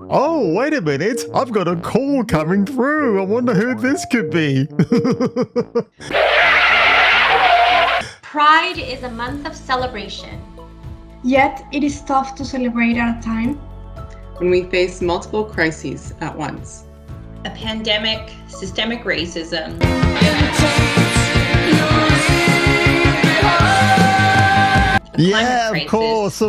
Oh, wait a minute. I've got a call coming through. I wonder who this could be. Pride is a month of celebration. Yet it is tough to celebrate at a time when we face multiple crises at once. A pandemic, systemic racism. Yeah, of course.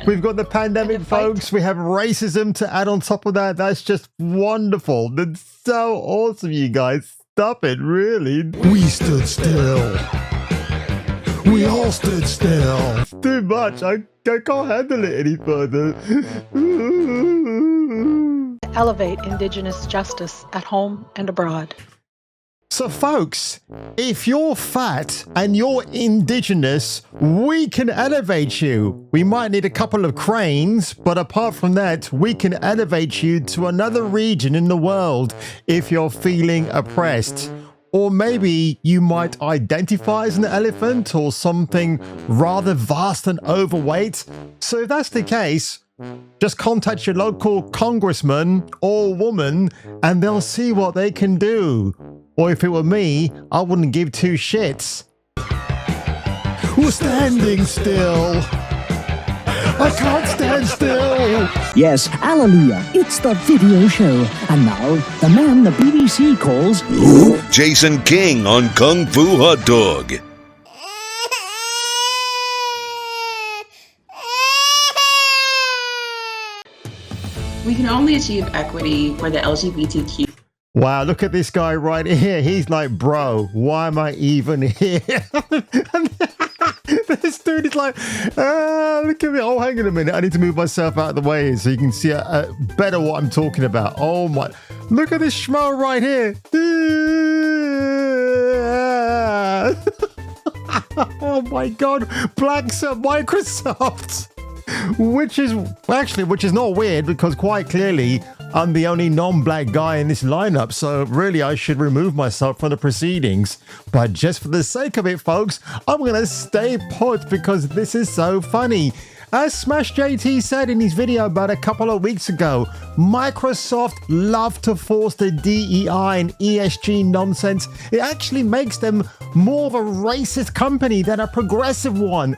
We've got the pandemic, folks. We have racism to add on top of that. That's just wonderful. That's so awesome, you guys. Stop it, really. We stood still. We all stood still. It's too much. I can't handle it any further. Elevate Indigenous justice at home and abroad. So folks, if you're fat and you're Indigenous, we can elevate you. We might need a couple of cranes, but apart from that, we can elevate you to another region in the world if you're feeling oppressed. Or maybe you might identify as an elephant or something rather vast and overweight. So if that's the case, just contact your local congressman or woman and they'll see what they can do. Or if it were me, I wouldn't give two shits. We're standing still. I can't stand still. Yes, hallelujah. It's the video show. And now, the man the BBC calls... Jason King on Kung Fu Hot Dog. We can only achieve equity for the LGBTQ. Wow, look at this guy right here. He's like, bro, why am I even here? This dude is like, look at me. Oh, hang on a minute. I need to move myself out of the way so you can see better what I'm talking about. Oh my, look at this schmo right here. Oh my God, Black's at Microsoft. Which is not weird because quite clearly I'm the only non-black guy in this lineup, so really I should remove myself from the proceedings. But just for the sake of it, folks, I'm going to stay put because this is so funny. As Smash JT said in his video about a couple of weeks ago, Microsoft love to force the DEI and ESG nonsense. It actually makes them more of a racist company than a progressive one.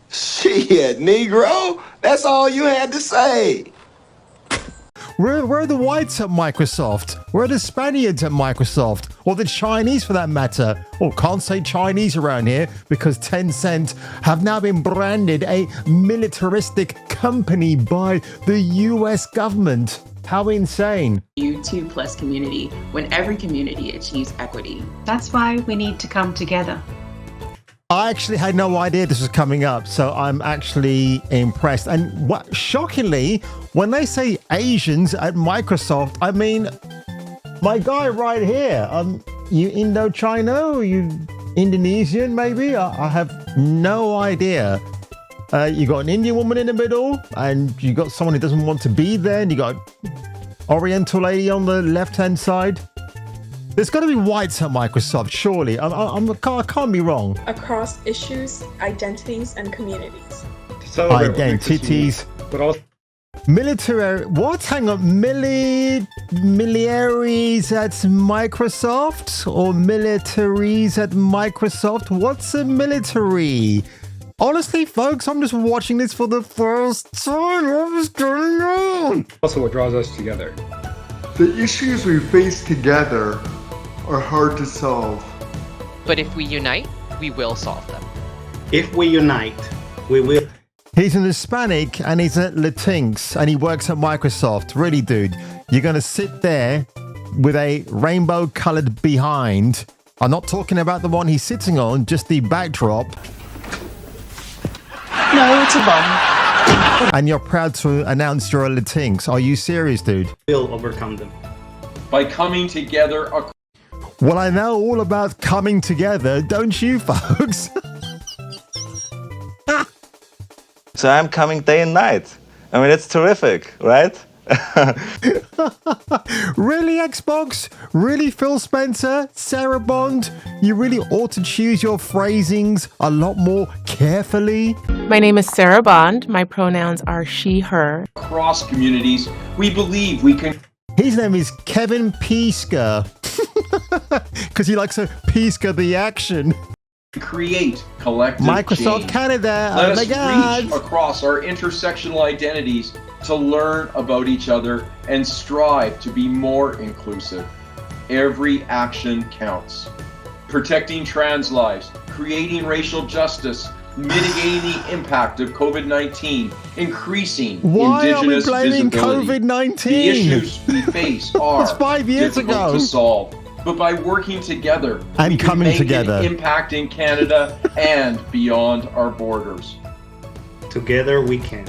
Shit, Negro, that's all you had to say. Where are the whites at Microsoft? Where are the Spaniards at Microsoft? Or the Chinese for that matter? Or can't say Chinese around here because Tencent have now been branded a militaristic company by the US government. How insane. U2 plus community when every community achieves equity. That's why we need to come together. I actually had no idea this was coming up, so I'm actually impressed. And shockingly, when they say Asians at Microsoft, I mean, my guy right here, you Indochina or you Indonesian maybe? I have no idea. You got an Indian woman in the middle, and you got someone who doesn't want to be there, and you got Oriental lady on the left-hand side. There's got to be whites at Microsoft, surely. I can't be wrong. Across issues, identities, and communities. Identities. But also military. What? Hang on. Militaries at Microsoft or militaries at Microsoft? What's a military? Honestly, folks, I'm just watching this for the first time. What's going on? Also, what draws us together. The issues we face together are hard to solve. But if we unite, we will solve them. If we unite, we will. He's an Hispanic and he's at Latinx and he works at Microsoft. Really, dude, you're going to sit there with a rainbow colored behind. I'm not talking about the one he's sitting on, just the backdrop. No, it's a bomb. And you're proud to announce you're a Latinx. Are you serious, dude? We'll overcome them. By coming together. Well, I know all about coming together, don't you, folks? So I'm coming day and night. I mean, it's terrific, right? Really, Xbox? Really, Phil Spencer? Sarah Bond? You really ought to choose your phrasings a lot more carefully. My name is Sarah Bond. My pronouns are she, her. Across communities, we believe we can. His name is Kevin Piska. Because he likes to Piska the action. Create collective Microsoft change. Canada. Let Oh us my God. reach across our intersectional identities to learn about each other and strive to be more inclusive. Every action counts. Protecting trans lives, creating racial justice, mitigating the impact of COVID-19, increasing Why Indigenous are we blaming visibility. COVID-19? The issues we face are That's 5 years difficult ago. to solve, but by working together And we can coming make together. an impact in Canada and beyond our borders. Together we can.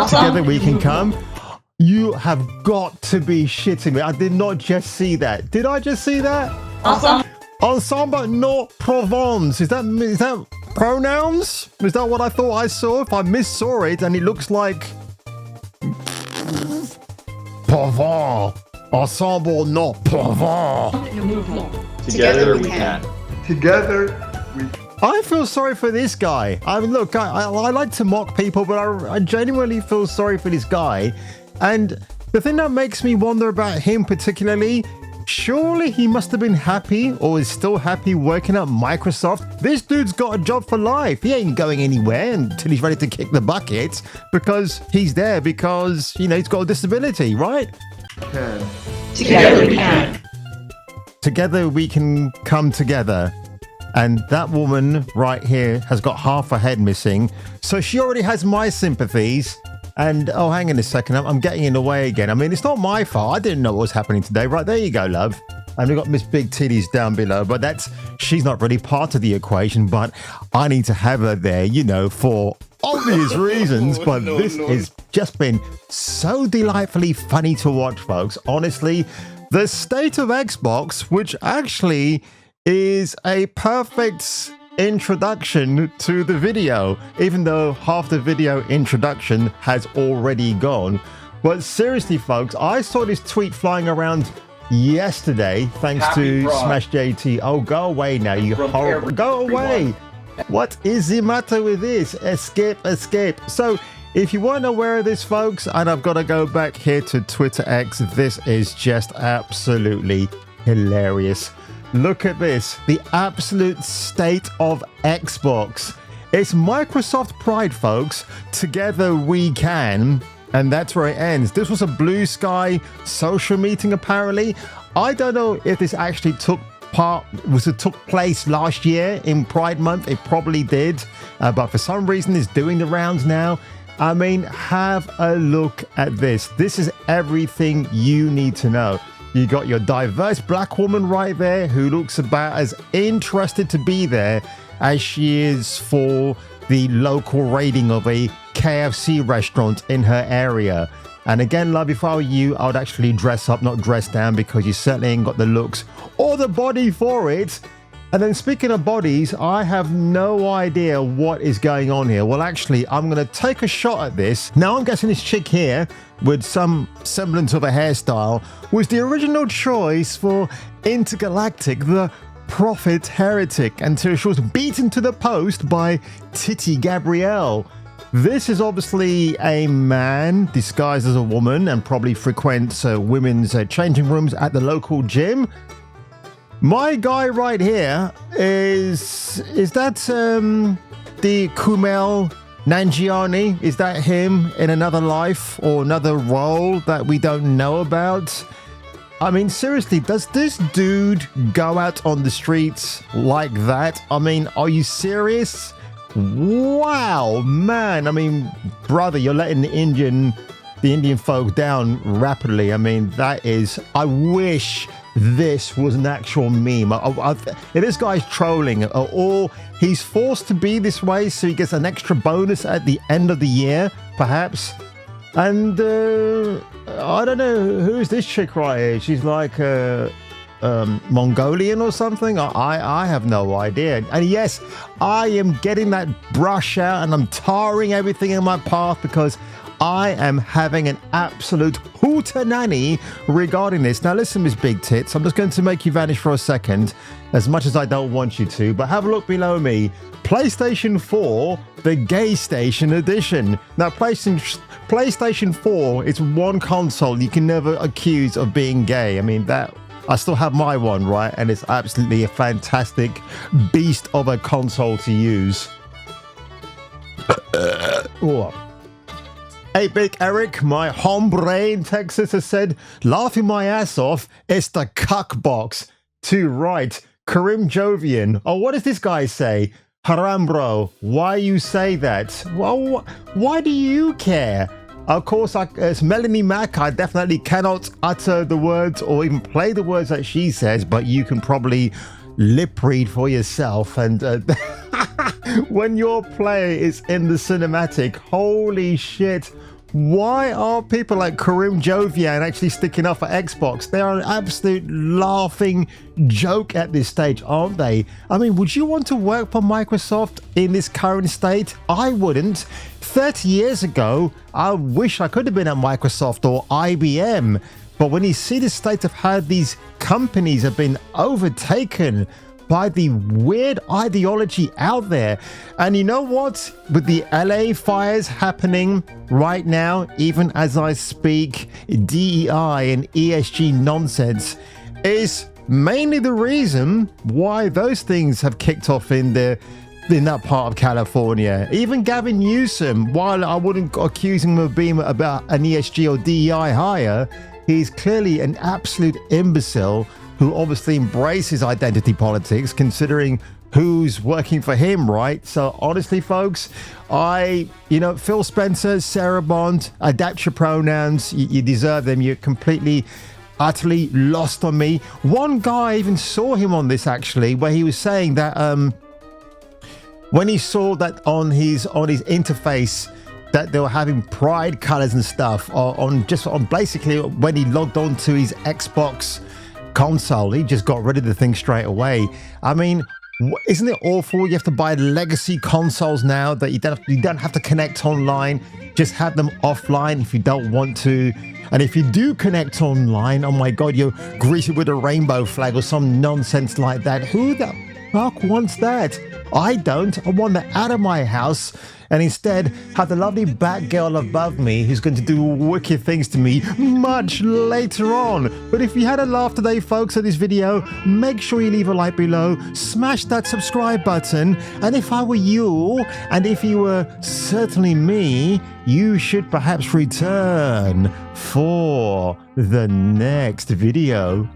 Together we can come. You have got to be shitting me. I did not just see that. Did I just see that? Ensemble no Provence. Is that pronouns? Is that what I thought I saw? If I missaw it and it looks like Provence. Ensemble no Provence. Together we can. Together we I feel sorry for this guy. I mean, look, I like to mock people, but I genuinely feel sorry for this guy. And the thing that makes me wonder about him particularly, surely he must have been happy or is still happy working at Microsoft. This dude's got a job for life. He ain't going anywhere until he's ready to kick the bucket because he's there because, you know, he's got a disability, right? can. Together we can. Together we can come together. And that woman right here has got half her head missing. So she already has my sympathies. And, oh, hang on a second. I'm getting in the way again. I mean, it's not my fault. I didn't know what was happening today. Right, there you go, love. And we've got Miss Big Titties down below. But she's not really part of the equation. But I need to have her there, you know, for obvious reasons. But this has just been so delightfully funny to watch, folks. Honestly, the state of Xbox, which actually is a perfect introduction to the video, even though half the video introduction has already gone. But seriously, folks, I saw this tweet flying around yesterday thanks Happy to Pride. Smash JT. Oh, go away now, you From horrible. Go away. everyone. What is the matter with this? Escape, escape. So, if you weren't aware of this, folks, and I've got to go back here to Twitter X, this is just absolutely hilarious. Look at this, the absolute state of Xbox. It's Microsoft Pride, folks. Together we can. And that's where it ends. This was a blue sky social meeting, apparently. I don't know if this actually took place last year in Pride Month. It probably did. But for some reason, it's doing the rounds now. I mean, have a look at this. This is everything you need to know. You got your diverse black woman right there who looks about as interested to be there as she is for the local raiding of a KFC restaurant in her area. And again, love, if I were you, I would actually dress up, not dress down, because you certainly ain't got the looks or the body for it. And then speaking of bodies, I have no idea what is going on here. Well, actually, I'm going to take a shot at this. Now, I'm guessing this chick here, with some semblance of a hairstyle, was the original choice for Intergalactic, the Prophet Heretic, until she was beaten to the post by Titty Gabrielle. This is obviously a man disguised as a woman and probably frequents women's changing rooms at the local gym. My guy right here is that the Kumail Nanjiani? Is that him in another life or another role that we don't know about? I mean, seriously, does this dude go out on the streets like that? I mean, are you serious? Wow, man. I mean, brother, you're letting the Indian folk down rapidly. I mean, that is, I wish this was an actual meme. If this guy's trolling, or he's forced to be this way so he gets an extra bonus at the end of the year, perhaps. And I don't know, who's this chick right here? She's like Mongolian or something? I have no idea. And yes, I am getting that brush out and I'm tarring everything in my path because I am having an absolute hootenanny regarding this. Now listen, Miss Big Tits, I'm just going to make you vanish for a second, as much as I don't want you to, but have a look below me. PlayStation 4, the Gay Station Edition. Now PlayStation 4, it's one console you can never accuse of being gay. I mean, that I still have my one, right? And it's absolutely a fantastic beast of a console to use. Hey, Big Eric, my hombre in Texas has said, laughing my ass off, it's the cuck box. Too right. Karim Jovian. Oh, what does this guy say? Haram, bro, why you say that? Well, why do you care? Of course, as Melanie Mack, I definitely cannot utter the words or even play the words that she says, but you can probably lip read for yourself. And when your player is in the cinematic, holy shit, why are people like Karim Jovian actually sticking up for Xbox? They are an absolute laughing joke at this stage, aren't they? I mean, would you want to work for Microsoft in this current state? I wouldn't. 30 years ago, I wish I could have been at Microsoft or IBM. But when you see the state of how these companies have been overtaken by the weird ideology out there. And you know what? With the LA fires happening right now, even as I speak, DEI and ESG nonsense is mainly the reason why those things have kicked off in that part of California. Even Gavin Newsom, while I wouldn't accuse him of being about an ESG or DEI hire, he's clearly an absolute imbecile who obviously embraces identity politics, considering who's working for him, right? So honestly, folks, Phil Spencer, Sarah Bond, adapt your pronouns. You deserve them. You're completely, utterly lost on me. One guy even saw him on this, actually, where he was saying that when he saw that on his interface that they were having pride colors and stuff on basically when he logged on to his Xbox console, he just got rid of the thing straight away. I mean, isn't it awful? You have to buy legacy consoles now that you don't have to connect online. Just have them offline if you don't want to. And if you do connect online, oh my god, you're greeted with a rainbow flag or some nonsense like that. Who the fuck wants that? I don't. I want that out of my house, and instead have the lovely Batgirl above me who's going to do wicked things to me much later on. But if you had a laugh today, folks, at this video, make sure you leave a like below, smash that subscribe button, and if I were you, and if you were certainly me, you should perhaps return for the next video.